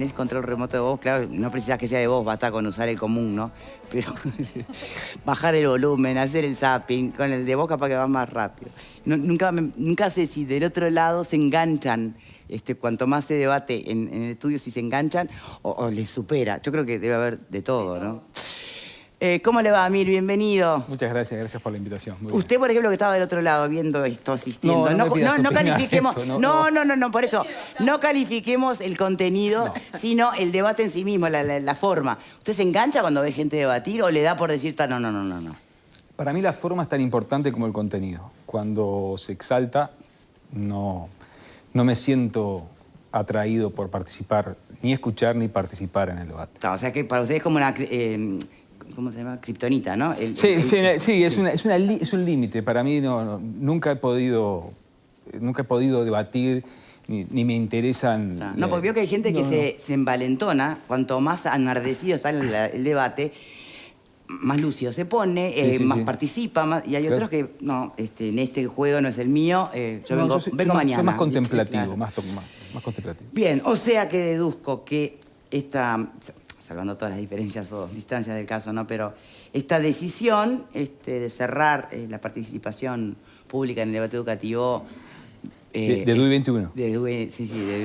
Tenés control remoto de voz, claro, no precisas que sea de voz, basta con usar el común, ¿no? Pero bajar el volumen, hacer el zapping, con el de voz capaz que va más rápido. Nunca sé si del otro lado se enganchan, cuanto más se debate en el estudio, si se enganchan o les supera. Yo creo que debe haber de todo, ¿no? ¿Cómo le va, Amir? Bienvenido. Muchas gracias, gracias por la invitación. Muy Usted, por ejemplo, que estaba del otro lado viendo esto, asistiendo. No califiquemos. No, por eso. No califiquemos el contenido, sino el debate en sí mismo, la forma. ¿Usted se engancha cuando ve gente debatir o le da por decir no? Para mí la forma es tan importante como el contenido. Cuando se exalta, no me siento atraído por participar, ni escuchar ni participar en el debate. O sea que para usted es como una... ¿cómo se llama? Kriptonita, ¿no? Sí, es un límite. Para mí nunca he podido debatir, ni me interesan... Claro. No, porque veo que hay gente que se envalentona, cuanto más enardecido está el debate, más lúcido se pone, más participa, y hay otros que, no, en este juego no es el mío, yo vengo mañana. Soy más contemplativo, más contemplativo. Bien, o sea que deduzco que salvando todas las diferencias o distancias del caso, ¿no? Pero esta decisión de cerrar la participación pública en el debate educativo... de DUI 21. De DUI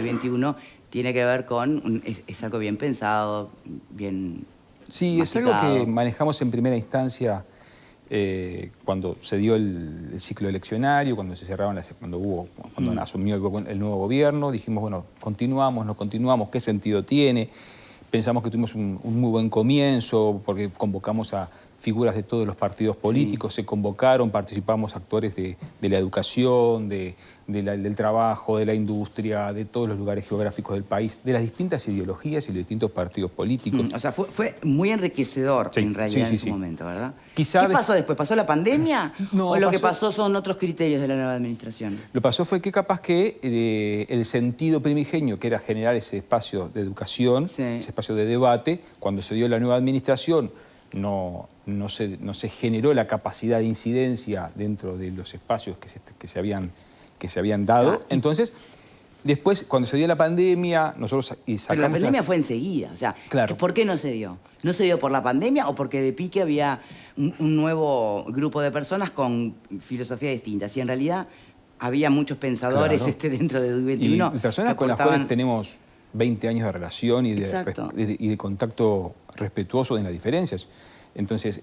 21, tiene que ver con... Es algo bien pensado, bien Sí, masticado. Es algo que manejamos en primera instancia cuando se dio el ciclo eleccionario, cuando se cerraron cuando asumió el nuevo gobierno. Dijimos, bueno, continuamos, no continuamos, ¿qué sentido tiene? Pensamos que tuvimos un muy buen comienzo porque convocamos a figuras de todos los partidos políticos, se convocaron, participamos actores de la educación, del trabajo, de la industria, de todos los lugares geográficos del país, de las distintas ideologías y los distintos partidos políticos. O sea, fue muy enriquecedor en realidad en su momento, ¿verdad? ¿Qué pasó después? ¿Pasó la pandemia? ¿O lo que pasó son otros criterios de la nueva administración? Lo que pasó fue que capaz que el sentido primigenio, que era generar ese espacio de educación, ese espacio de debate, cuando se dio la nueva administración, no se generó la capacidad de incidencia dentro de los espacios que se habían dado. Entonces, después, cuando se dio la pandemia, nosotros sacamos... Pero la pandemia fue enseguida, o sea, claro. ¿Por qué no se dio? ¿No se dio por la pandemia o porque de pique había un nuevo grupo de personas con filosofía distinta? Si en realidad había muchos pensadores dentro de DUI 21... Y personas con las cuales tenemos 20 años de relación y de contacto respetuoso en las diferencias. Entonces,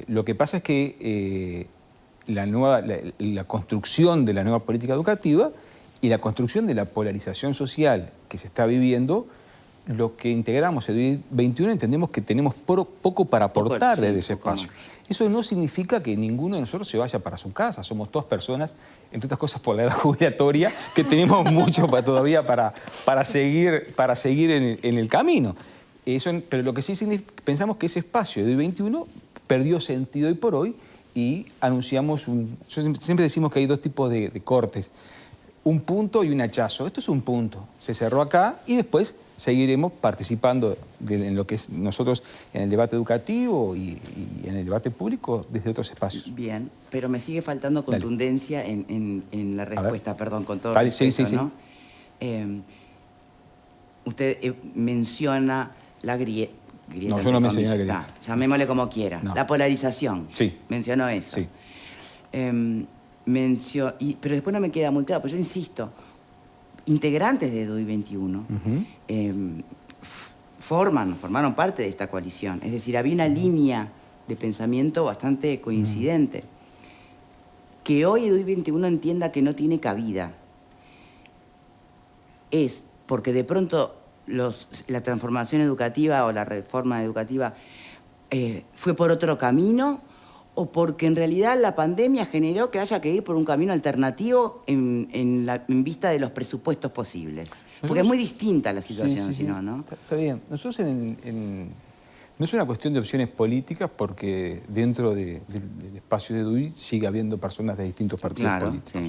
lo que pasa es que la construcción de la nueva política educativa y la construcción de la polarización social que se está viviendo, lo que integramos el DUI 21 entendemos que tenemos poco para aportar desde ese espacio. Eso no significa que ninguno de nosotros se vaya para su casa. Somos todas personas, entre otras cosas por la edad jubilatoria, que tenemos mucho todavía para seguir en el camino. Pero lo que sí pensamos que ese espacio de DUI 21 perdió sentido hoy por hoy y anunciamos siempre decimos que hay dos tipos de cortes. Un punto y un hachazo. Esto es un punto. Se cerró acá y después seguiremos participando en lo que es nosotros en el debate educativo y en el debate público desde otros espacios. Bien, pero me sigue faltando contundencia en la respuesta, perdón, con todo respeto, ¿no? Usted menciona la grieta. No, yo no mencioné la grieta. Llamémosle como quiera. La polarización. Sí. Mencionó eso. Sí. Pero después no me queda muy claro, pues yo insisto, integrantes de DUI 21 formaron parte de esta coalición. Es decir, había una línea de pensamiento bastante coincidente. Que hoy DUI 21 entienda que no tiene cabida es porque de pronto la transformación educativa o la reforma educativa fue por otro camino, o porque en realidad la pandemia generó que haya que ir por un camino alternativo en vista de los presupuestos posibles. Porque es muy distinta la situación, si no, ¿no? Está bien. Nosotros no es una cuestión de opciones políticas, porque dentro del espacio de DUI sigue habiendo personas de distintos partidos políticos.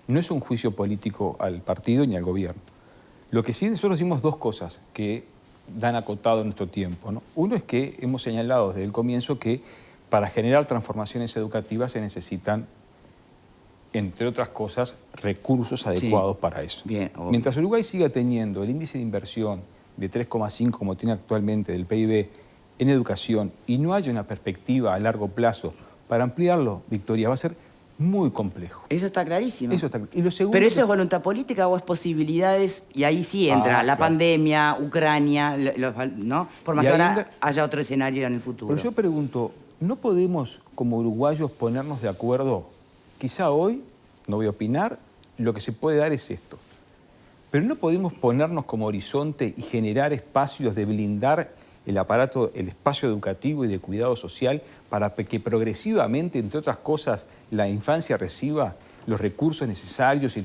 No es un juicio político al partido ni al gobierno. Lo que sí, nosotros hicimos dos cosas que dan acotado nuestro tiempo, ¿no? Uno es que hemos señalado desde el comienzo que para generar transformaciones educativas se necesitan, entre otras cosas, recursos adecuados para eso. Bien, mientras Uruguay siga teniendo el índice de inversión de 3,5 como tiene actualmente del PIB en educación y no haya una perspectiva a largo plazo para ampliarlo, Victoria, va a ser muy complejo. Eso está clarísimo. Eso está, y lo segundo ¿Pero eso es voluntad política o es posibilidades? Y ahí sí entra la pandemia, Ucrania, ¿no? Por más que ahora haya otro escenario en el futuro. Pero yo pregunto, ¿no podemos como uruguayos ponernos de acuerdo? Quizá hoy, no voy a opinar, lo que se puede dar es esto. Pero no podemos ponernos como horizonte y generar espacios de blindar el aparato, el espacio educativo y de cuidado social para que progresivamente, entre otras cosas, la infancia reciba los recursos necesarios y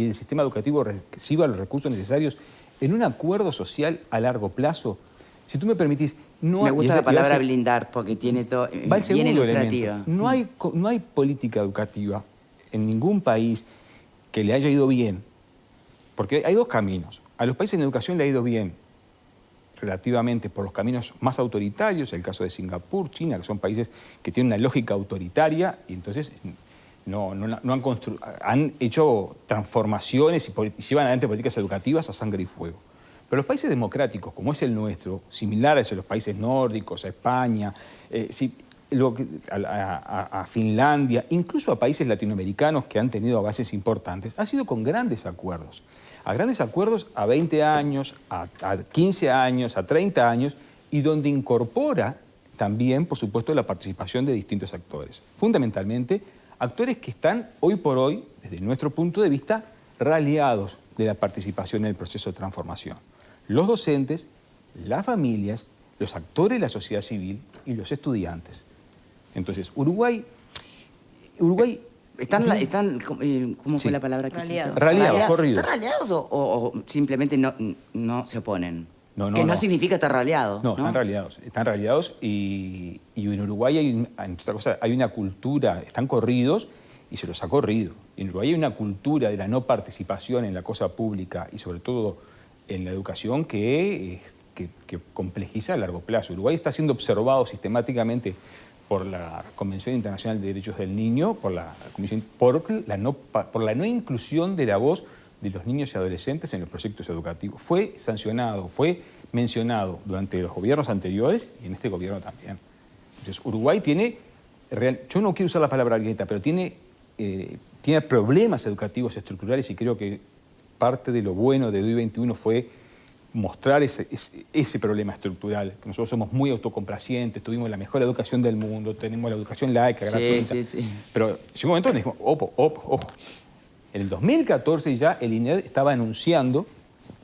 el sistema educativo reciba los recursos necesarios en un acuerdo social a largo plazo. Si tú me permitís... Me gusta la palabra blindar porque tiene todo bien ilustrativa. No hay política educativa en ningún país que le haya ido bien, porque hay dos caminos. A los países en educación le ha ido bien relativamente por los caminos más autoritarios, el caso de Singapur, China, que son países que tienen una lógica autoritaria y entonces han hecho transformaciones y llevan adelante políticas educativas a sangre y fuego. Pero los países democráticos, como es el nuestro, similares a los países nórdicos, a España, a Finlandia, incluso a países latinoamericanos que han tenido bases importantes, ha sido con grandes acuerdos. A grandes acuerdos a 20 años, a 15 años, a 30 años, y donde incorpora también, por supuesto, la participación de distintos actores. Fundamentalmente, actores que están hoy por hoy, desde nuestro punto de vista, raleados de la participación en el proceso de transformación. Los docentes, las familias, los actores de la sociedad civil y los estudiantes. Entonces, Uruguay ¿cómo fue la palabra que quiso? Raleados, corridos. ¿Están raleados o simplemente no se oponen? No significa estar raleados. No, están raleados y en Uruguay hay una cultura, están corridos y se los ha corrido. En Uruguay hay una cultura de la no participación en la cosa pública y sobre todo en la educación que complejiza a largo plazo. Uruguay está siendo observado sistemáticamente por la Convención Internacional de Derechos del Niño, por la no inclusión de la voz de los niños y adolescentes en los proyectos educativos. Fue sancionado, fue mencionado durante los gobiernos anteriores y en este gobierno también. Entonces, Uruguay tiene, yo no quiero usar la palabra grieta, pero tiene problemas educativos estructurales y creo que parte de lo bueno de DOI 21 fue mostrar ese problema estructural, que nosotros somos muy autocomplacientes, tuvimos la mejor educación del mundo, tenemos la educación laica, gratuita. Sí. Pero llegó un momento donde dijimos, ojo. En el 2014 ya el INED estaba anunciando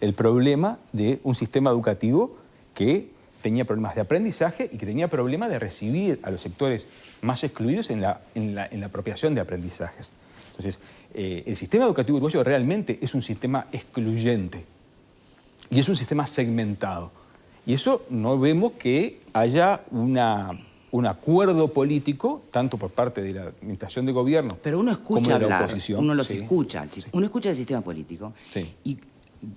el problema de un sistema educativo que tenía problemas de aprendizaje y que tenía problemas de recibir a los sectores más excluidos en la apropiación de aprendizajes. Entonces, el sistema educativo uruguayo realmente es un sistema excluyente. Y es un sistema segmentado. Y eso no vemos que haya un acuerdo político, tanto por parte de la administración de gobierno pero uno escucha como de la hablar, oposición. Uno los escucha. Uno escucha el sistema político. Sí. Y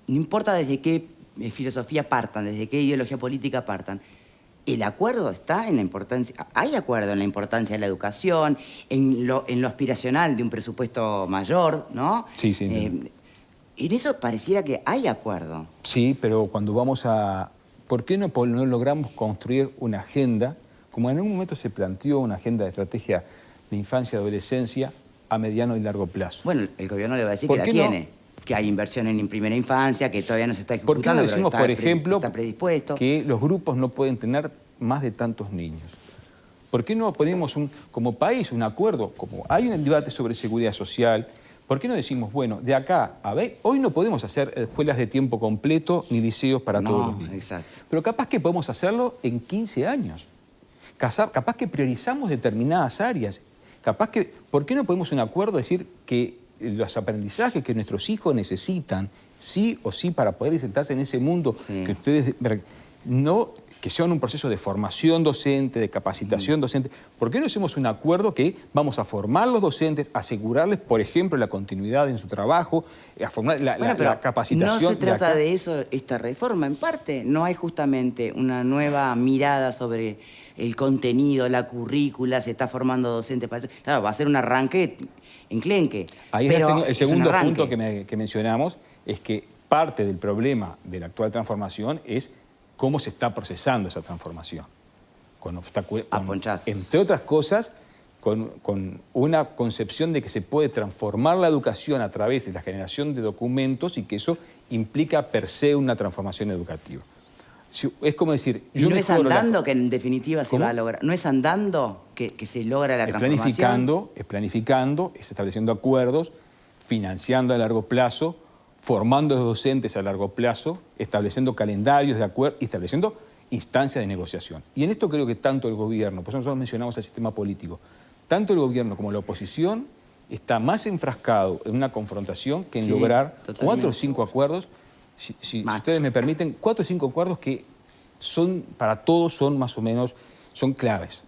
no importa desde qué filosofía partan, desde qué ideología política partan, el acuerdo está en la importancia, hay acuerdo en la importancia de la educación, en lo aspiracional de un presupuesto mayor, ¿no? Sí. En eso pareciera que hay acuerdo. Sí, pero cuando vamos a... ¿Por qué no logramos construir una agenda, como en algún momento se planteó una agenda de estrategia de infancia y adolescencia a mediano y largo plazo? Bueno, el gobierno le va a decir que la tiene, que hay inversión en primera infancia, que todavía no se está ejecutando, ¿por qué no decimos, por ejemplo, está predispuesto? Que los grupos no pueden tener más de tantos niños? ¿Por qué no ponemos como país un acuerdo? Como hay un debate sobre seguridad social, ¿por qué no decimos, bueno, de acá a ver, hoy no podemos hacer escuelas de tiempo completo ni liceos para todos los niños? Exacto. Pero capaz que podemos hacerlo en 15 años. Capaz que priorizamos determinadas áreas. ¿Por qué no podemos un acuerdo decir que los aprendizajes que nuestros hijos necesitan, sí o sí, para poder insertarse en ese mundo que ustedes que sea un proceso de formación docente, de capacitación docente? ¿Por qué no hacemos un acuerdo que vamos a formar los docentes, asegurarles, por ejemplo, la continuidad en su trabajo, a formar la capacitación? No se trata de eso esta reforma, en parte. No hay justamente una nueva mirada sobre el contenido, la currícula, se está formando docentes para eso. Claro, va a ser un arranque enclenque. Ahí el segundo punto que mencionamos es que parte del problema de la actual transformación es cómo se está procesando esa transformación. Entre otras cosas, con una concepción de que se puede transformar la educación a través de la generación de documentos y que eso implica per se una transformación educativa. Es como decir... ¿Y no es andando que en definitiva se va a lograr? ¿No es andando que se logra la transformación? Es planificando, es estableciendo acuerdos, financiando a largo plazo, formando a los docentes a largo plazo, estableciendo calendarios de acuerdo y estableciendo instancias de negociación. Y en esto creo que tanto el gobierno, por eso nosotros mencionamos el sistema político, tanto el gobierno como la oposición está más enfrascado en una confrontación que en lograr 4 o 5 acuerdos, si ustedes me permiten, 4 o 5 acuerdos que son, para todos son más o menos, son claves.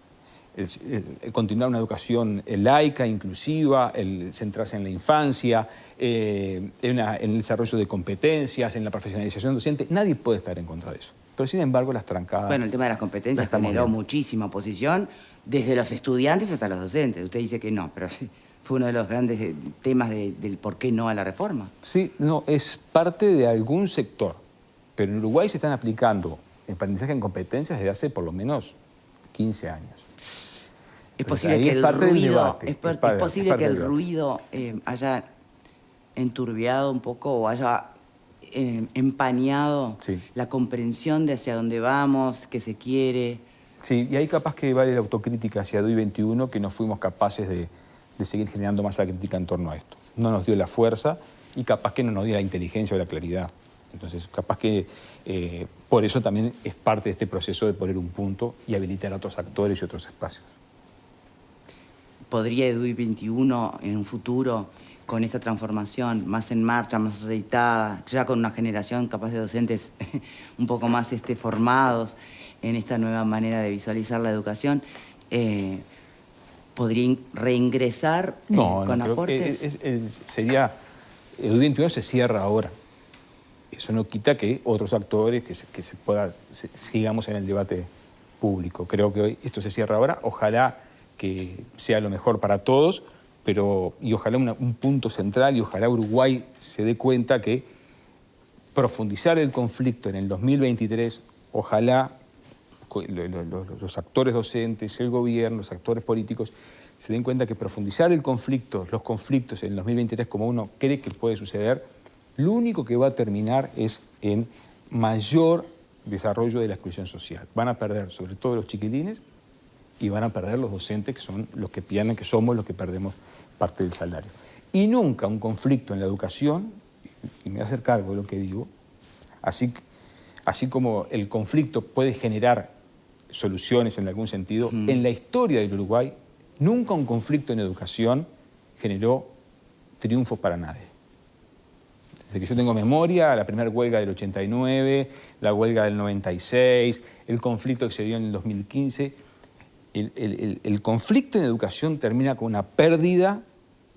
El continuar una educación laica, inclusiva, el centrarse en la infancia, en el desarrollo de competencias, en la profesionalización docente, nadie puede estar en contra de eso. Pero sin embargo las trancadas... Bueno, el tema de las competencias generó muchísima oposición, desde los estudiantes hasta los docentes. Usted dice que no, pero fue uno de los grandes temas del por qué no a la reforma. Sí, no, es parte de algún sector. Pero en Uruguay se están aplicando aprendizaje en competencias desde hace por lo menos 15 años. Es posible que el ruido haya enturbiado un poco o haya empañado la comprensión de hacia dónde vamos, qué se quiere. Sí, y ahí capaz que vale la autocrítica hacia DUI 21, que no fuimos capaces de seguir generando masa crítica en torno a esto. No nos dio la fuerza y capaz que no nos dio la inteligencia o la claridad. Entonces, capaz que por eso también es parte de este proceso de poner un punto y habilitar a otros actores y otros espacios. ¿Podría DUI 21 en un futuro, con esta transformación más en marcha, más aceitada, ya con una generación capaz de docentes un poco más formados en esta nueva manera de visualizar la educación, podría reingresar con aportes? DUI 21 se cierra ahora. Eso no quita que otros actores, sigamos en el debate público. Creo que hoy esto se cierra ahora. Ojalá que sea lo mejor para todos, y ojalá un punto central, y ojalá Uruguay se dé cuenta que profundizar el conflicto en el 2023, ojalá los actores docentes, el gobierno, los actores políticos, se den cuenta que profundizar los conflictos en el 2023 como uno cree que puede suceder, lo único que va a terminar es en mayor desarrollo de la exclusión social. Van a perder sobre todo los chiquilines y van a perder los docentes, que son los que pierden, que somos los que perdemos parte del salario. Y nunca un conflicto en la educación, y me voy a hacer cargo de lo que digo, así como el conflicto puede generar soluciones en algún sentido, en la historia del Uruguay, nunca un conflicto en educación generó triunfos para nadie. Desde que yo tengo memoria, la primera huelga del 89, la huelga del 96, el conflicto que se dio en el 2015, el conflicto en educación termina con una pérdida,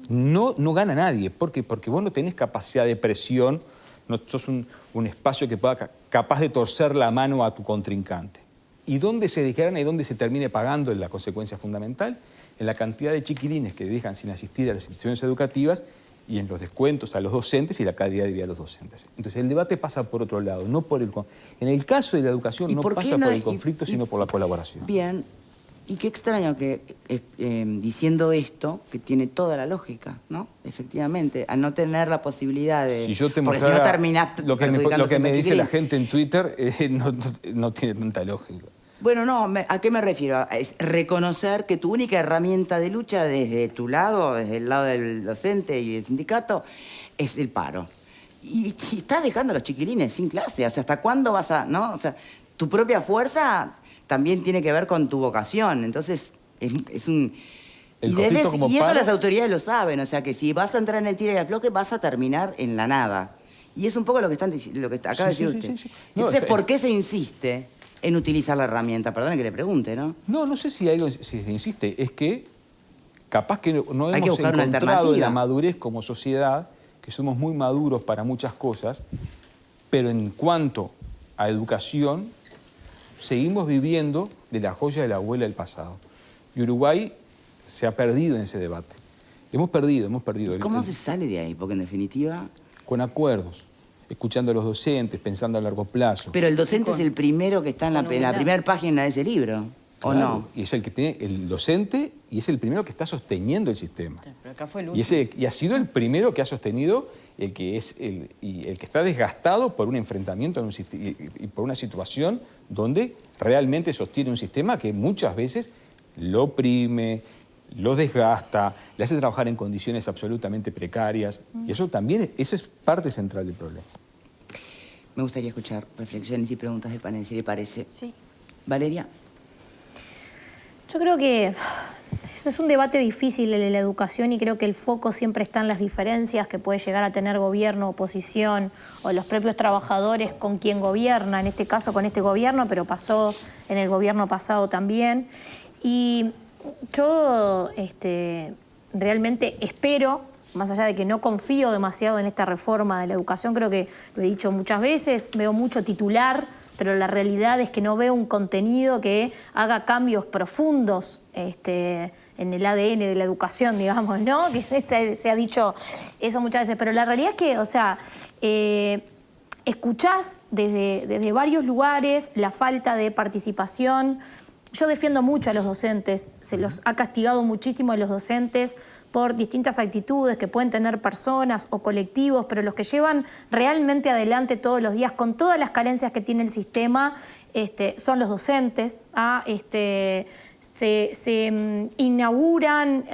no gana nadie. ¿Por qué? Porque vos no tenés capacidad de presión, no sos un espacio que pueda capaz de torcer la mano a tu contrincante. ¿Y dónde se desgrana y dónde se termine pagando en la consecuencia fundamental? En la cantidad de chiquilines que dejan sin asistir a las instituciones educativas y en los descuentos a los docentes y la calidad de vida de los docentes. Entonces el debate pasa por otro lado, no por en el caso de la educación no pasa por el conflicto, sino por la colaboración. Bien. Y qué extraño que diciendo esto, que tiene toda la lógica, ¿no? Efectivamente, al no tener la posibilidad de... Si yo te mostrara, porque si no terminaste lo que me dice la gente en Twitter no tiene tanta lógica. Bueno, no, ¿a qué me refiero? Es reconocer que tu única herramienta de lucha desde tu lado, desde el lado del docente y del sindicato, es el paro. Y estás dejando a los chiquilines sin clase. O sea, ¿hasta cuándo vas a...? ¿no? O sea, tu propia fuerza también tiene que ver con tu vocación. Entonces, es un... Y eso las autoridades lo saben. O sea, que si vas a entrar en el tira y afloje, vas a terminar en la nada. Y es un poco lo que acaba de decir usted. Sí. No, entonces, ¿por qué se insiste en utilizar la herramienta? Perdón que le pregunte, ¿no? No sé si se insiste. Es que capaz que no hemos encontrado la madurez como sociedad, que somos muy maduros para muchas cosas, pero en cuanto a educación, seguimos viviendo de la joya de la abuela del pasado. Y Uruguay se ha perdido en ese debate. Hemos perdido. ¿Cómo se sale de ahí? Porque en definitiva... Con acuerdos. escuchando a los docentes, pensando a largo plazo. Pero el docente es el primero que está en la primera página de ese libro, ¿o no? Y es el que tiene el docente y es el primero que está sosteniendo el sistema. Pero acá fue el último. Y ha sido el primero que ha sostenido el que está desgastado por un enfrentamiento y por una situación donde realmente sostiene un sistema que muchas veces lo oprime, lo desgasta, le hace trabajar en condiciones absolutamente precarias. Y eso también, eso es parte central del problema. Me gustaría escuchar reflexiones y preguntas del panel, si le parece. Sí. Valeria. Yo creo que es un debate difícil el de la educación y creo que el foco siempre está en las diferencias que puede llegar a tener gobierno, oposición o los propios trabajadores con quien gobierna, en este caso con este gobierno, pero pasó en el gobierno pasado también. Y yo realmente espero, más allá de que no confío demasiado en esta reforma de la educación, creo que lo he dicho muchas veces, veo mucho titular, pero la realidad es que no veo un contenido que haga cambios profundos en el ADN de la educación, digamos, ¿no? Que se ha dicho eso muchas veces, pero la realidad es que, o sea, escuchás desde varios lugares la falta de participación. Yo defiendo mucho a los docentes, se los ha castigado muchísimo a los docentes por distintas actitudes que pueden tener personas o colectivos, pero los que llevan realmente adelante todos los días con todas las carencias que tiene el sistema son los docentes. Se inauguran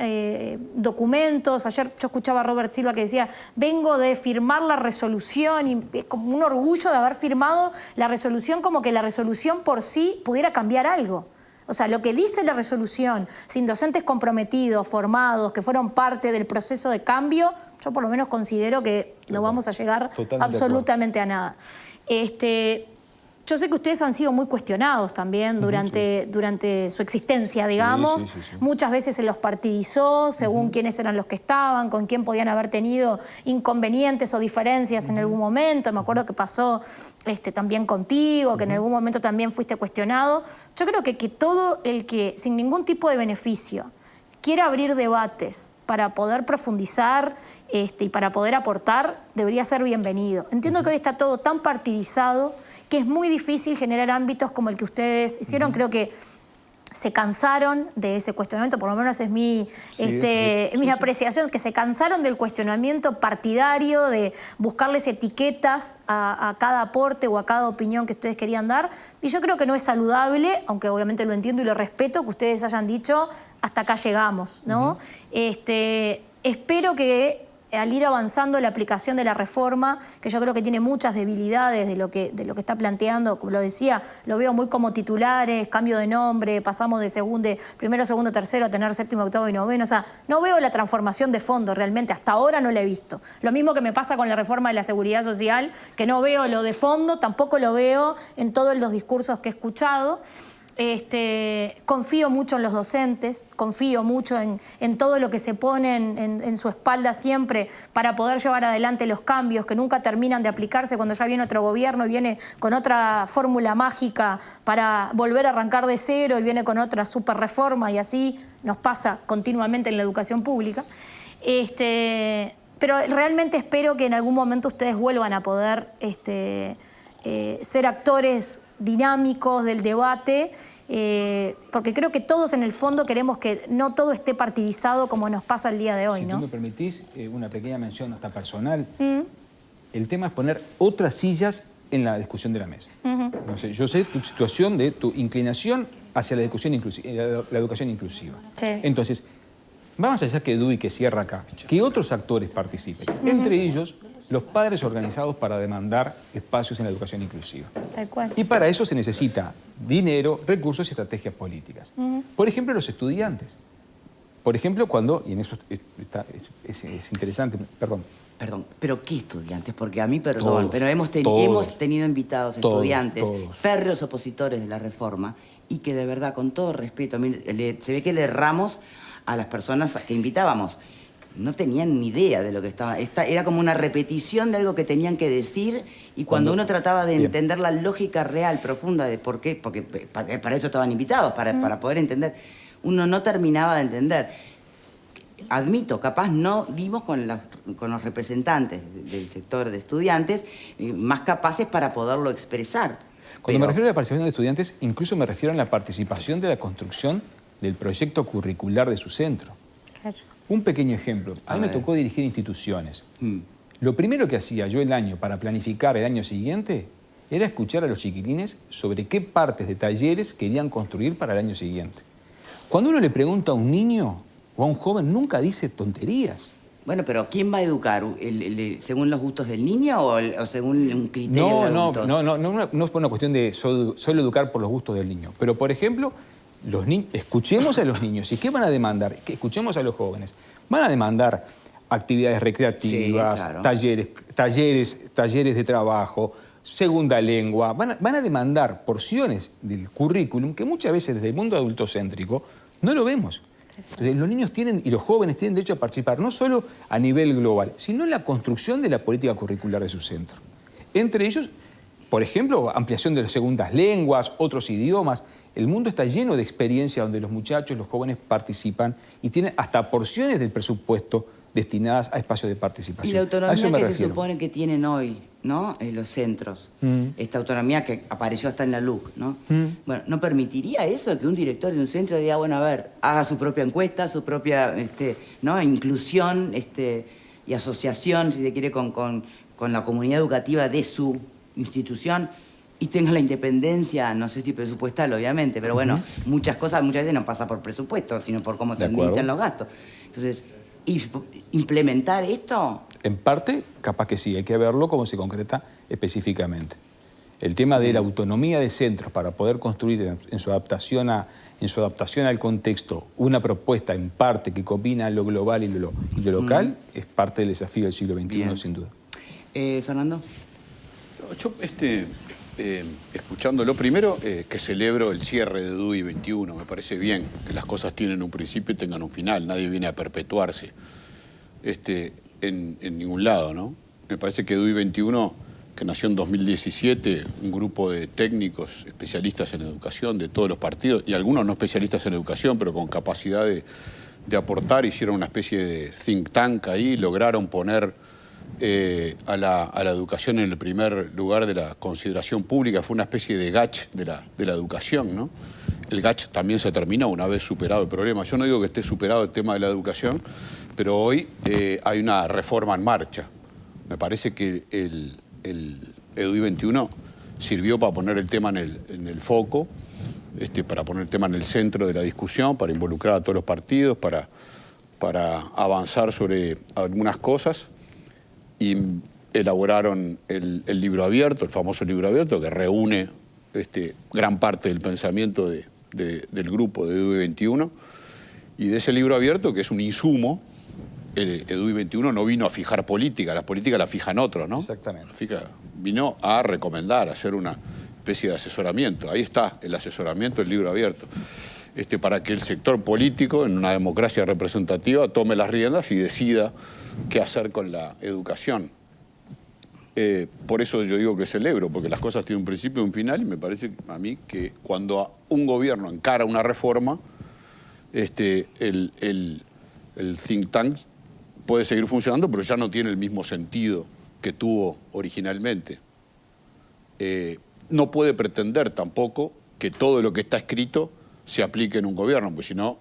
documentos. Ayer yo escuchaba a Robert Silva que decía, vengo de firmar la resolución, y es como un orgullo de haber firmado la resolución, como que la resolución por sí pudiera cambiar algo. O sea, lo que dice la resolución, sin docentes comprometidos, formados, que fueron parte del proceso de cambio, yo por lo menos considero que no vamos a llegar absolutamente a nada. Yo sé que ustedes han sido muy cuestionados también durante su existencia, digamos. Sí. Muchas veces se los partidizó según quiénes eran los que estaban, con quién podían haber tenido inconvenientes o diferencias en algún momento. Me acuerdo que pasó también contigo, que en algún momento también fuiste cuestionado. Yo creo que todo el que, sin ningún tipo de beneficio, quiera abrir debates para poder profundizar y para poder aportar, debería ser bienvenido. Entiendo que hoy está todo tan partidizado que es muy difícil generar ámbitos como el que ustedes hicieron. Creo que se cansaron de ese cuestionamiento, por lo menos es mi apreciación, que se cansaron del cuestionamiento partidario, de buscarles etiquetas a cada aporte o a cada opinión que ustedes querían dar. Y yo creo que no es saludable, aunque obviamente lo entiendo y lo respeto, que ustedes hayan dicho hasta acá llegamos, ¿no? Espero que al ir avanzando la aplicación de la reforma, que yo creo que tiene muchas debilidades de lo que está planteando, como lo decía, lo veo muy como titulares, cambio de nombre, pasamos de primero, segundo, tercero a tener séptimo, octavo y noveno. O sea, no veo la transformación de fondo realmente, hasta ahora no la he visto. Lo mismo que me pasa con la reforma de la seguridad social, que no veo lo de fondo, tampoco lo veo en todos los discursos que he escuchado. Confío mucho en los docentes, confío mucho en todo lo que se pone en su espalda siempre para poder llevar adelante los cambios que nunca terminan de aplicarse cuando ya viene otro gobierno y viene con otra fórmula mágica para volver a arrancar de cero y viene con otra super reforma, y así nos pasa continuamente en la educación pública. Pero realmente espero que en algún momento ustedes vuelvan a poder ser actores dinámicos del debate, porque creo que todos en el fondo queremos que no todo esté partidizado como nos pasa el día de hoy, ¿no? Si tú me permitís una pequeña mención hasta personal, el tema es poner otras sillas en la discusión de la mesa. No sé, yo sé tu situación de tu inclinación hacia la educación inclusiva. Sí. Entonces, vamos a decir que Edu y que cierra acá, que otros actores participen, entre ellos los padres organizados para demandar espacios en la educación inclusiva. Tal cual. Y para eso se necesita dinero, recursos y estrategias políticas. Por ejemplo, los estudiantes. Por ejemplo, cuando, y en eso es interesante, perdón. Perdón, ¿pero qué estudiantes? Porque a mí, perdón, pero hemos tenido invitados estudiantes, férreos opositores de la reforma, y que de verdad, con todo respeto, se ve que le erramos a las personas que invitábamos. No tenían ni idea de lo que estaba. Era como una repetición de algo que tenían que decir, y cuando uno trataba de entender la lógica real, profunda de por qué, porque para eso estaban invitados, para poder entender, uno no terminaba de entender. admito, capaz no dimos con los representantes del sector de estudiantes más capaces para poderlo expresar. Cuando me refiero a la participación de estudiantes, incluso me refiero a la participación de la construcción del proyecto curricular de su centro. Claro. Un pequeño ejemplo. A mí me tocó dirigir instituciones. Lo primero que hacía yo el año para planificar el año siguiente era escuchar a los chiquilines sobre qué partes de talleres querían construir para el año siguiente. Cuando uno le pregunta a un niño o a un joven, nunca dice tonterías. Bueno, pero ¿quién va a educar? ¿Según los gustos del niño o según un criterio de adultos? No es por una cuestión de solo educar por los gustos del niño. Pero, por ejemplo, escuchemos a los niños. ¿Y qué van a demandar? Escuchemos a los jóvenes. Van a demandar actividades recreativas, sí, claro, talleres de trabajo, segunda lengua. Van a demandar porciones del currículum que muchas veces desde el mundo adultocéntrico no lo vemos. Entonces, los niños tienen y los jóvenes tienen derecho a participar no solo a nivel global, sino en la construcción de la política curricular de su centro. Entre ellos, por ejemplo, ampliación de las segundas lenguas, otros idiomas. El mundo está lleno de experiencias donde los muchachos, los jóvenes participan y tienen hasta porciones del presupuesto destinadas a espacios de participación. Y la autonomía que se supone que tienen hoy, ¿no? En los centros. Esta autonomía que apareció hasta en la LUC, ¿no? Bueno, ¿no permitiría eso que un director de un centro diga, bueno, a ver, haga su propia encuesta, su propia ¿no? inclusión y asociación, si se quiere, con la comunidad educativa de su institución y tenga la independencia, no sé si presupuestal, obviamente, pero bueno, muchas veces no pasa por presupuesto, sino por cómo se administran los gastos. Entonces, ¿implementar esto? En parte, capaz que sí, hay que verlo cómo se concreta específicamente. El tema de la autonomía de centros para poder construir en su adaptación al contexto una propuesta en parte que combina lo global y lo local, es parte del desafío del siglo XXI, bien, sin duda. Fernando. Yo, escuchándolo primero, que celebro el cierre de DUI 21. Me parece bien que las cosas tienen un principio y tengan un final. Nadie viene a perpetuarse en ningún lado, ¿no? Me parece que DUI 21, que nació en 2017, un grupo de técnicos especialistas en educación de todos los partidos, y algunos no especialistas en educación, pero con capacidad de aportar, hicieron una especie de think tank ahí, lograron poner a la educación en el primer lugar de la consideración pública. Fue una especie de GACH de la educación, ¿no? El GACH también se terminó una vez superado el problema. Yo no digo que esté superado el tema de la educación, pero hoy hay una reforma en marcha. Me parece que el EDUI 21 sirvió para poner el tema en el foco, para poner el tema en el centro de la discusión, para involucrar a todos los partidos, para avanzar sobre algunas cosas. Y elaboraron el libro abierto, el famoso libro abierto, que reúne gran parte del pensamiento del grupo de EDUI 21. Y de ese libro abierto, que es un insumo, el EDUI 21 no vino a fijar política, las políticas las fijan otros, ¿no? Exactamente. Vino a recomendar, a hacer una especie de asesoramiento. Ahí está el asesoramiento del libro abierto. Para que el sector político, en una democracia representativa, tome las riendas y decida qué hacer con la educación. Por eso yo digo que celebro, porque las cosas tienen un principio y un final, y me parece a mí que cuando un gobierno encara una reforma, el think tank puede seguir funcionando, pero ya no tiene el mismo sentido que tuvo originalmente. No puede pretender tampoco que todo lo que está escrito se aplique en un gobierno, pues si no,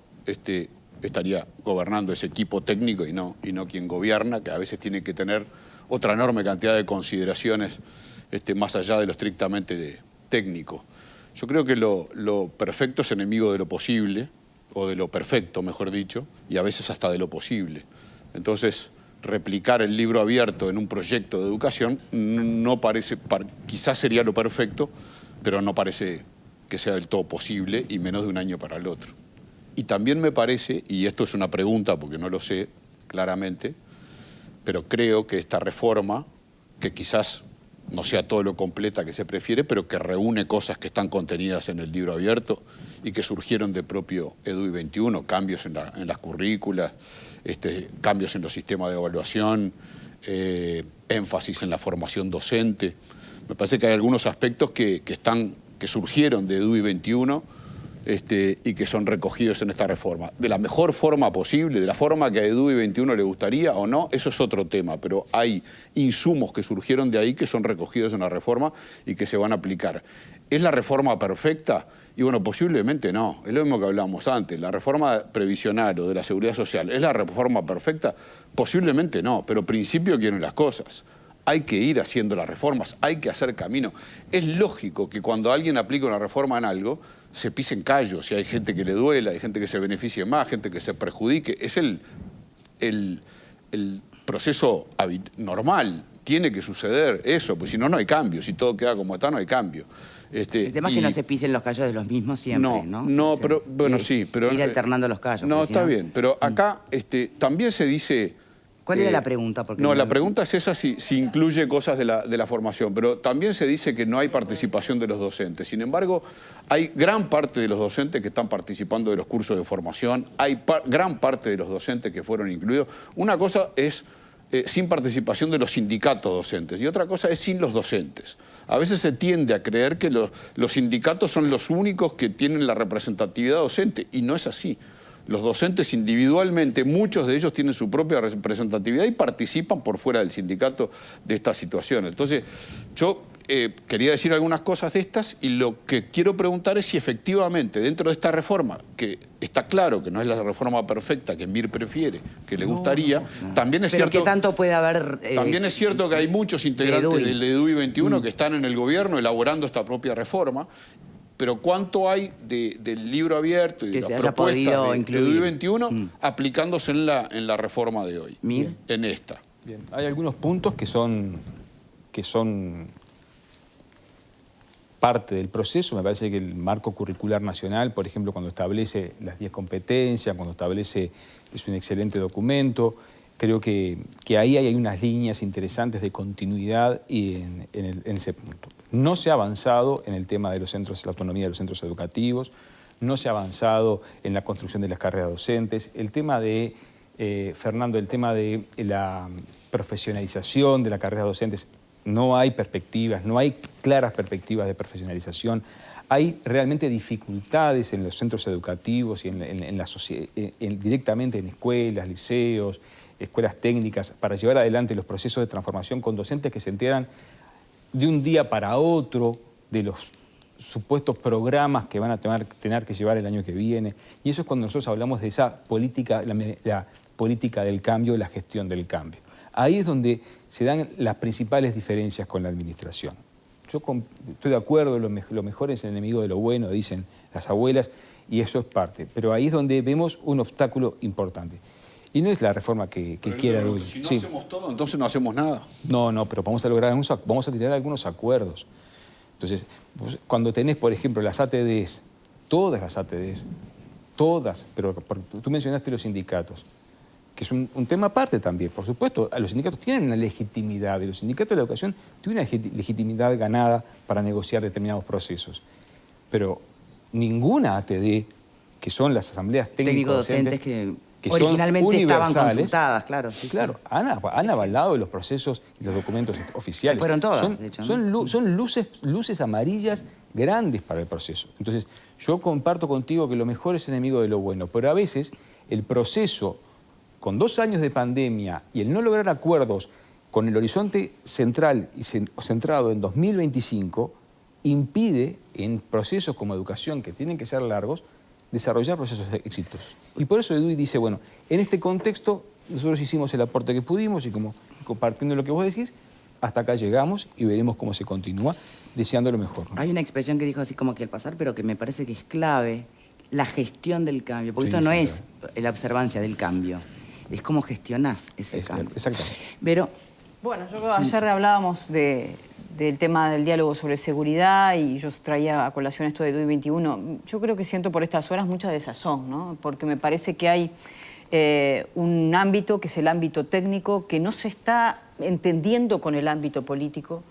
estaría gobernando ese equipo técnico y no quien gobierna, que a veces tiene que tener otra enorme cantidad de consideraciones más allá de lo estrictamente técnico. Yo creo que lo perfecto es enemigo de lo posible, o de lo perfecto, mejor dicho, y a veces hasta de lo posible. Entonces, replicar el libro abierto en un proyecto de educación no parece, quizás sería lo perfecto, pero no parece que sea del todo posible, y menos de un año para el otro. Y también me parece, y esto es una pregunta porque no lo sé claramente, pero creo que esta reforma, que quizás no sea todo lo completa que se prefiere, pero que reúne cosas que están contenidas en el libro abierto y que surgieron de propio EDUI 21, cambios en las currículas, cambios en los sistemas de evaluación, énfasis en la formación docente. Me parece que hay algunos aspectos que surgieron de EDUI 21 y que son recogidos en esta reforma. De la mejor forma posible, de la forma que a EDUI 21 le gustaría o no, eso es otro tema, pero hay insumos que surgieron de ahí que son recogidos en la reforma y que se van a aplicar. ¿Es la reforma perfecta? Y bueno, posiblemente no. Es lo mismo que hablábamos antes. La reforma previsional o de la seguridad social, ¿es la reforma perfecta? Posiblemente no, pero principio quieren las cosas. Hay que ir haciendo las reformas, hay que hacer camino. Es lógico que cuando alguien aplica una reforma en algo, se pisen callos. Si hay gente que le duela, hay gente que se beneficie más, gente que se perjudique. Es el proceso normal. Tiene que suceder eso, pues si no, no hay cambio. Si todo queda como está, no hay cambio. El tema es que no se pisen los callos de los mismos siempre, ¿no? No, O sea, pero bueno, sí. Pero, ir alternando los callos. No, está bien, pero acá también se dice... ¿Cuál era la pregunta? Porque no, la pregunta es esa si incluye cosas de la formación, pero también se dice que no hay participación de los docentes. Sin embargo, hay gran parte de los docentes que están participando de los cursos de formación, hay gran parte de los docentes que fueron incluidos. Una cosa es sin participación de los sindicatos docentes y otra cosa es sin los docentes. A veces se tiende a creer que los sindicatos son los únicos que tienen la representatividad docente y no es así. Los docentes individualmente, muchos de ellos tienen su propia representatividad y participan por fuera del sindicato de estas situaciones. Entonces, yo quería decir algunas cosas de estas y lo que quiero preguntar es si efectivamente dentro de esta reforma, que está claro que no es la reforma perfecta que Mir prefiere, que le gustaría, también es cierto... ¿Pero qué tanto puede haber...? También es cierto que hay muchos integrantes del EDUI 21 que están en el gobierno elaborando esta propia reforma. Pero ¿cuánto hay del libro abierto y de las propuestas de EDUI 21 aplicándose en la reforma de hoy? Mir. En esta. Bien. Hay algunos puntos que son parte del proceso. Me parece que el marco curricular nacional, por ejemplo, cuando establece las 10 competencias, cuando establece, es un excelente documento. Creo que ahí hay unas líneas interesantes de continuidad en ese punto. No se ha avanzado en el tema de los centros, la autonomía de los centros educativos, no se ha avanzado en la construcción de las carreras docentes. El tema de, Fernando, el tema de la profesionalización de las carreras docentes, no hay perspectivas, no hay claras perspectivas de profesionalización. Hay realmente dificultades en los centros educativos y directamente en escuelas, liceos, escuelas técnicas, para llevar adelante los procesos de transformación con docentes que se enteran de un día para otro de los supuestos programas que van a tener que llevar el año que viene. Y eso es cuando nosotros hablamos de esa política, la política del cambio, la gestión del cambio. Ahí es donde se dan las principales diferencias con la administración. Yo estoy de acuerdo, lo mejor es el enemigo de lo bueno, dicen las abuelas, y eso es parte. Pero ahí es donde vemos un obstáculo importante. Y no es la reforma que quiera EDUI. Si no hacemos todo, entonces no hacemos nada. No, pero vamos a lograr vamos a tirar algunos acuerdos. Entonces, cuando tenés, por ejemplo, las ATDs, todas las ATDs, todas, pero tú mencionaste los sindicatos, que es un tema aparte también. Por supuesto, los sindicatos tienen una legitimidad, y los sindicatos de la educación tienen una legitimidad ganada para negociar determinados procesos. Pero ninguna ATD, que son las asambleas técnico-docentes, que originalmente estaban consultadas, claro. Sí, claro, sí. Han avalado los procesos y los documentos oficiales. Se fueron todas, de hecho, ¿no? Son luces amarillas grandes para el proceso. Entonces, yo comparto contigo que lo mejor es enemigo de lo bueno, pero a veces el proceso, con 2 años de pandemia y el no lograr acuerdos con el horizonte central y centrado en 2025, impide en procesos como educación, que tienen que ser largos, desarrollar procesos exitosos. Y por eso EDUI dice, bueno, en este contexto nosotros hicimos el aporte que pudimos y como compartiendo lo que vos decís, hasta acá llegamos y veremos cómo se continúa, deseando lo mejor, ¿no? Hay una expresión que dijo así como que al pasar, pero que me parece que es clave, la gestión del cambio, porque esto no es la observancia del cambio, es cómo gestionás ese cambio. Exactamente. Pero, bueno, ayer hablábamos del tema del diálogo sobre seguridad y yo traía a colación esto de EDUI 21. Yo creo que siento por estas horas mucha desazón, ¿no? Porque me parece que hay un ámbito que es el ámbito técnico que no se está entendiendo con el ámbito político.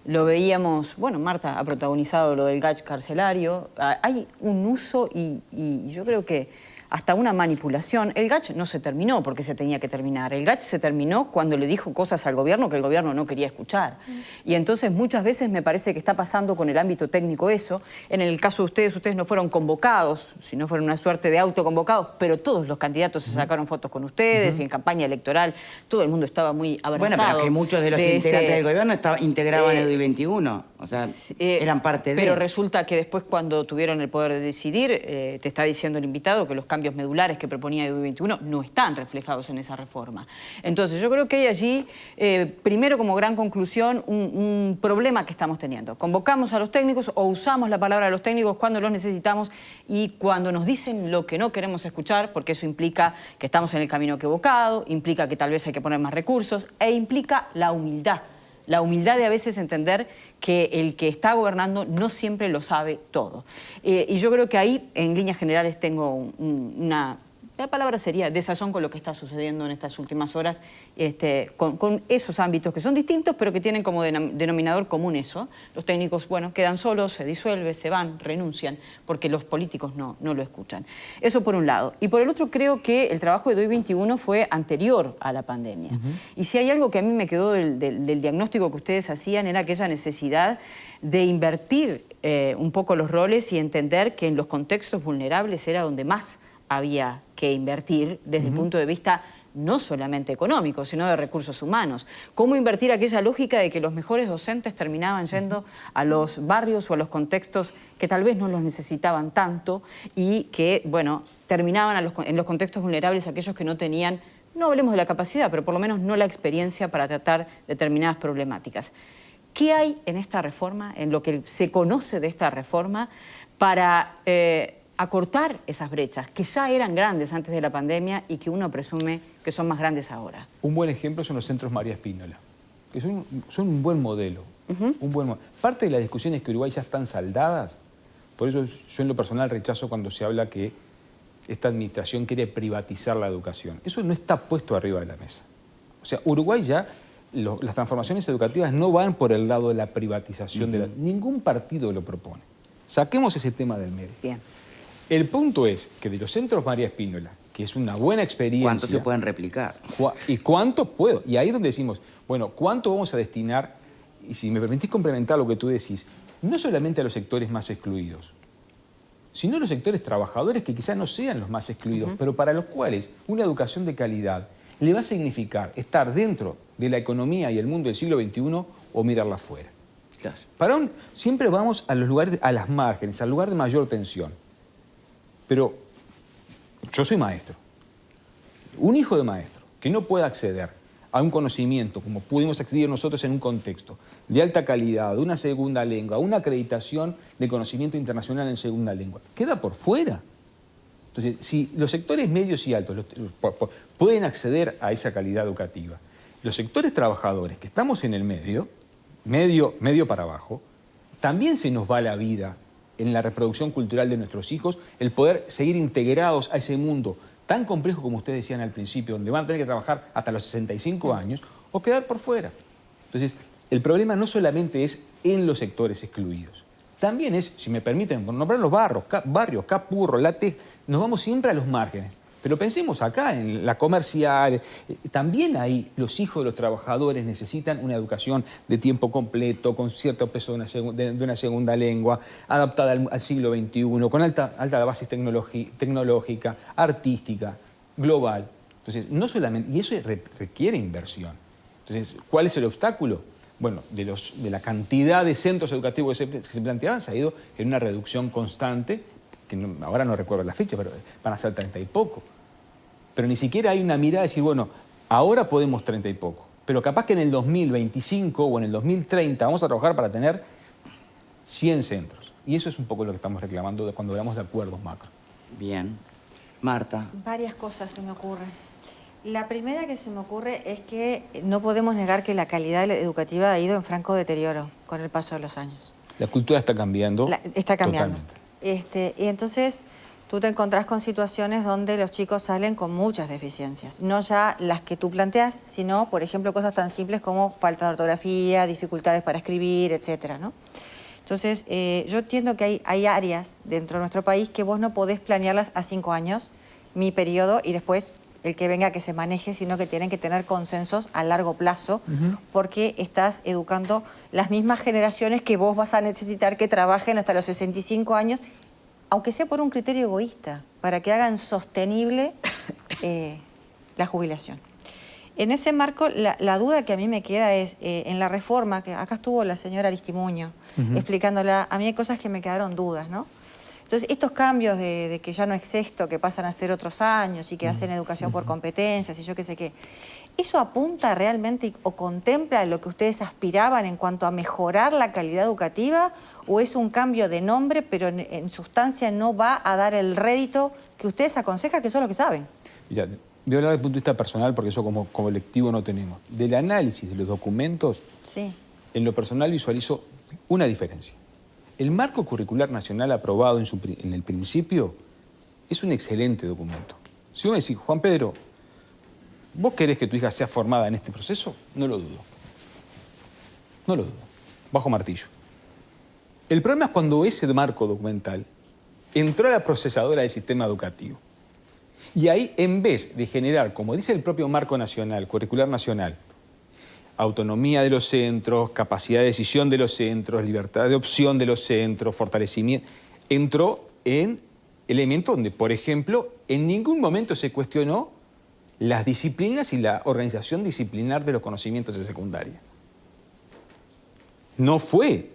Lo veíamos, bueno, Marta ha protagonizado lo del GACH carcelario. Hay un uso y yo creo que hasta una manipulación. El GACH no se terminó porque se tenía que terminar. El GACH se terminó cuando le dijo cosas al gobierno que el gobierno no quería escuchar. Y entonces muchas veces me parece que está pasando con el ámbito técnico eso. En el caso de ustedes no fueron convocados, sino fueron una suerte de autoconvocados, pero todos los candidatos se sacaron fotos con ustedes y en campaña electoral todo el mundo estaba muy abrazado. Bueno, pero que muchos de los integrantes del gobierno integraban el DUI 21, o sea, eran parte de... Pero resulta que después cuando tuvieron el poder de decidir, te está diciendo el invitado que los cambios medulares que proponía el DUI 21 no están reflejados en esa reforma. Entonces yo creo que hay allí, primero como gran conclusión, un problema que estamos teniendo. Convocamos a los técnicos o usamos la palabra de los técnicos cuando los necesitamos y cuando nos dicen lo que no queremos escuchar, porque eso implica que estamos en el camino equivocado, implica que tal vez hay que poner más recursos e implica la humildad. La humildad de a veces entender que el que está gobernando no siempre lo sabe todo. Y yo creo que ahí, en líneas generales, tengo la palabra sería desazón con lo que está sucediendo en estas últimas horas, con esos ámbitos que son distintos, pero que tienen como denominador común eso. Los técnicos, bueno, quedan solos, se disuelven, se van, renuncian, porque los políticos no lo escuchan. Eso por un lado. Y por el otro, creo que el trabajo de DUI 21 fue anterior a la pandemia. Y si hay algo que a mí me quedó del diagnóstico que ustedes hacían, era aquella necesidad de invertir un poco los roles y entender que en los contextos vulnerables era donde más había que invertir desde el punto de vista no solamente económico, sino de recursos humanos. ¿Cómo invertir aquella lógica de que los mejores docentes terminaban yendo a los barrios o a los contextos que tal vez no los necesitaban tanto y que, bueno, terminaban en los contextos vulnerables aquellos que no tenían, no hablemos de la capacidad, pero por lo menos no la experiencia para tratar determinadas problemáticas? ¿Qué hay en esta reforma, en lo que se conoce de esta reforma, para acortar esas brechas que ya eran grandes antes de la pandemia y que uno presume que son más grandes ahora? Un buen ejemplo son los centros María Spínola, que son un buen modelo. Parte de las discusiones que Uruguay ya están saldadas, por eso yo en lo personal rechazo cuando se habla que esta administración quiere privatizar la educación. Eso no está puesto arriba de la mesa. O sea, Uruguay ya, las transformaciones educativas no van por el lado de la privatización de ningún partido lo propone. Saquemos ese tema del medio. Bien. El punto es que de los centros María Spínola, que es una buena experiencia... ¿Cuántos se pueden replicar? ¿Y cuántos puedo? Y ahí es donde decimos, bueno, ¿cuánto vamos a destinar? Y si me permitís complementar lo que tú decís, no solamente a los sectores más excluidos, sino a los sectores trabajadores que quizás no sean los más excluidos, pero para los cuales una educación de calidad le va a significar estar dentro de la economía y el mundo del siglo XXI o mirarla afuera. Claro. Siempre vamos a los lugares, a las márgenes, al lugar de mayor tensión. Pero yo soy maestro. Un hijo de maestro que no pueda acceder a un conocimiento, como pudimos acceder nosotros en un contexto de alta calidad, de una segunda lengua, una acreditación de conocimiento internacional en segunda lengua, queda por fuera. Entonces, si los sectores medios y altos pueden acceder a esa calidad educativa, los sectores trabajadores que estamos en el medio para abajo, también se nos va la vida en la reproducción cultural de nuestros hijos, el poder seguir integrados a ese mundo tan complejo como ustedes decían al principio, donde van a tener que trabajar hasta los 65 años, o quedar por fuera. Entonces, el problema no solamente es en los sectores excluidos, también es, si me permiten, por nombrar los barrios, Capurro, Late, nos vamos siempre a los márgenes. Pero pensemos acá en la comercial, también ahí los hijos de los trabajadores necesitan una educación de tiempo completo, con cierto peso de una segunda lengua, adaptada al siglo XXI, con alta base tecnológica, artística, global. Entonces, no solamente, y eso requiere inversión. Entonces, ¿cuál es el obstáculo? Bueno, de la cantidad de centros educativos que se planteaban, se ha ido en una reducción constante, que ahora no recuerdo la fecha, pero van a ser 30 y poco. Pero ni siquiera hay una mirada de decir, bueno, ahora podemos 30 y poco, pero capaz que en el 2025 o en el 2030 vamos a trabajar para tener 100 centros. Y eso es un poco lo que estamos reclamando cuando hablamos de acuerdos macro. Bien. Marta. Varias cosas se me ocurren. La primera que se me ocurre es que no podemos negar que la calidad educativa ha ido en franco deterioro con el paso de los años. La cultura está cambiando. Está cambiando. Totalmente. Y entonces tú te encontrás con situaciones donde los chicos salen con muchas deficiencias. No ya las que tú planteas, sino, por ejemplo, cosas tan simples como falta de ortografía, dificultades para escribir, etcétera, ¿no? Entonces, yo entiendo que hay áreas dentro de nuestro país que vos no podés planearlas a 5 años mi periodo y después el que venga que se maneje, sino que tienen que tener consensos a largo plazo, porque estás educando las mismas generaciones que vos vas a necesitar que trabajen hasta los 65 años, aunque sea por un criterio egoísta, para que hagan sostenible la jubilación. En ese marco, la duda que a mí me queda es, en la reforma, que acá estuvo la señora Aristimuño explicándola, a mí hay cosas que me quedaron dudas, ¿no? Entonces, estos cambios de que ya no es sexto, que pasan a ser otros años y que hacen educación por competencias y yo qué sé qué, ¿eso apunta realmente o contempla lo que ustedes aspiraban en cuanto a mejorar la calidad educativa o es un cambio de nombre pero en sustancia no va a dar el rédito que ustedes aconsejan, que son los que saben? Mira, voy a hablar desde el punto de vista personal porque eso como colectivo no tenemos. Del análisis de los documentos, sí, en lo personal visualizo una diferencia. El marco curricular nacional aprobado en el principio es un excelente documento. Si vos me decís, Juan Pedro, ¿vos querés que tu hija sea formada en este proceso? No lo dudo. No lo dudo. Bajo martillo. El problema es cuando ese marco documental entró a la procesadora del sistema educativo. Y ahí, en vez de generar, como dice el propio marco nacional, curricular nacional, autonomía de los centros, capacidad de decisión de los centros, libertad de opción de los centros, fortalecimiento, entró en elementos donde, por ejemplo, en ningún momento se cuestionó las disciplinas y la organización disciplinar de los conocimientos de secundaria. No fue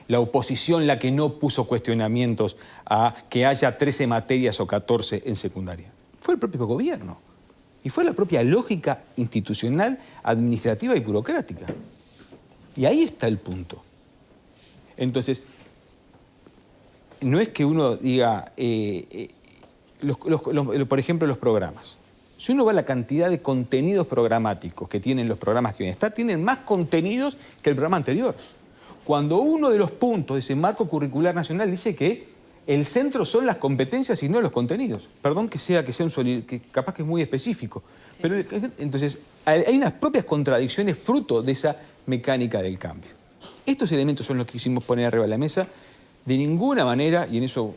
la oposición la que no puso cuestionamientos a que haya 13 materias o 14 en secundaria. Fue el propio gobierno. Y fue la propia lógica institucional, administrativa y burocrática. Y ahí está el punto. Entonces, no es que uno diga, por ejemplo, los programas. Si uno ve la cantidad de contenidos programáticos que tienen los programas que hoy están, tienen más contenidos que el programa anterior. Cuando uno de los puntos de ese marco curricular nacional dice que el centro son las competencias y no los contenidos. Perdón que capaz que es muy específico. Sí, pero sí. Entonces, hay unas propias contradicciones fruto de esa mecánica del cambio. Estos elementos son los que quisimos poner arriba de la mesa. De ninguna manera, y en eso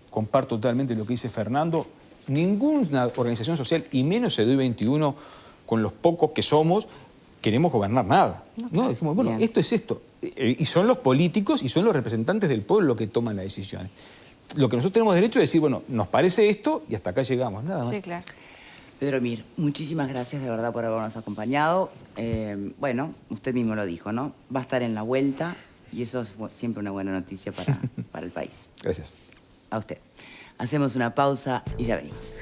comparto totalmente lo que dice Fernando, ninguna organización social, y menos EDUI 21, con los pocos que somos, queremos gobernar nada. ¿No? Dijimos, bueno, esto es esto. Y son los políticos y son los representantes del pueblo los que toman las decisiones. Lo que nosotros tenemos derecho es decir, bueno, nos parece esto y hasta acá llegamos, nada más. Sí, claro. Pedro Mir, muchísimas gracias de verdad por habernos acompañado. Bueno, usted mismo lo dijo, ¿no? Va a estar en la vuelta y eso es siempre una buena noticia para el país. Gracias. A usted. Hacemos una pausa y ya venimos.